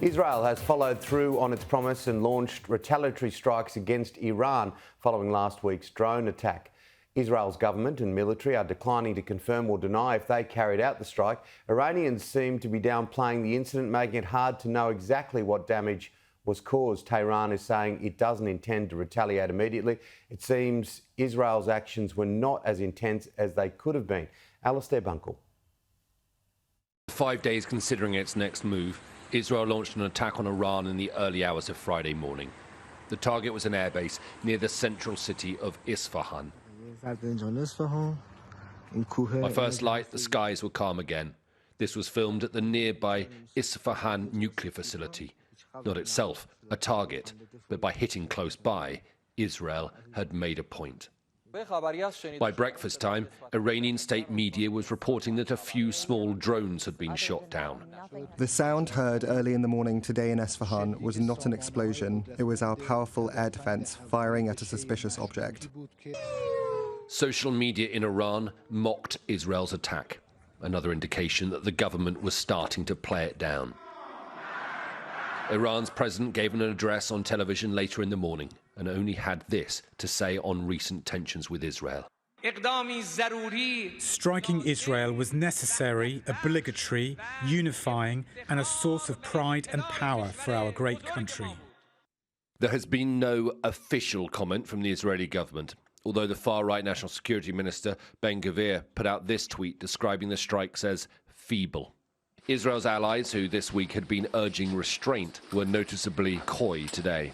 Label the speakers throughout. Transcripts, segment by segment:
Speaker 1: Israel has followed through on its promise and launched retaliatory strikes against Iran following last week's drone attack. Israel's government and military are declining to confirm or deny if they carried out the strike. Iranians seem to be downplaying the incident, making it hard to know exactly what damage was caused. Tehran is saying it doesn't intend to retaliate immediately. It seems Israel's actions were not as intense as they could have been. Alistair Bunkle.
Speaker 2: 5 days considering its next move, Israel launched an attack on Iran in the early hours of Friday morning. The target was an airbase near the central city of Isfahan. By first light, the skies were calm again. This was filmed at the nearby Isfahan nuclear facility. Not itself a target, but by hitting close by, Israel had made a point. By breakfast time, Iranian state media was reporting that a few small drones had been shot down.
Speaker 3: The sound heard early in the morning today in Isfahan was not an explosion. It was our powerful air defense firing at a suspicious object.
Speaker 2: Social media in Iran mocked Israel's attack, another indication that the government was starting to play it down. Iran's president gave an address on television later in the morning and only had this to say on recent tensions with Israel.
Speaker 4: Striking Israel was necessary, obligatory, unifying, and a source of pride and power for our great country.
Speaker 2: There has been no official comment from the Israeli government, although the far-right National Security Minister Ben Gvir put out this tweet describing the strikes as feeble. Israel's allies, who this week had been urging restraint, were noticeably coy today.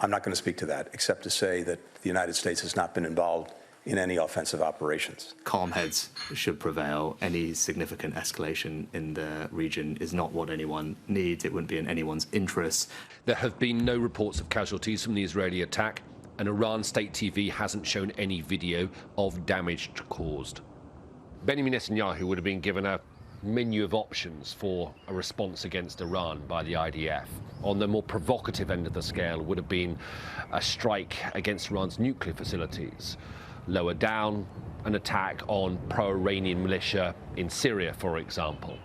Speaker 5: I'm not going to speak to that, except to say that the United States has not been involved in any offensive operations.
Speaker 6: Calm heads should prevail. Any significant escalation in the region is not what anyone needs. It wouldn't be in anyone's interests.
Speaker 2: There have been no reports of casualties from the Israeli attack, and Iran state TV hasn't shown any video of damage caused. Benjamin Netanyahu would have been given a menu of options for a response against Iran by the IDF. On the more provocative end of the scale would have been a strike against Iran's nuclear facilities. Lower down, an attack on pro-Iranian militia in Syria, for example.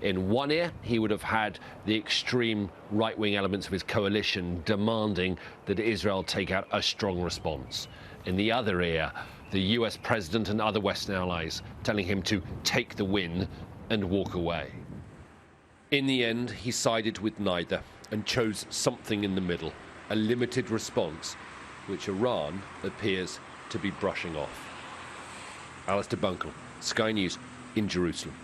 Speaker 2: In one ear, he would have had the extreme right-wing elements of his coalition demanding that Israel take out a strong response. In the other ear, the US president and other Western allies telling him to take the win and walk away. In the end, he sided with neither and chose something in the middle, a limited response, which Iran appears to be brushing off. Alistair Bunkle, Sky News in Jerusalem.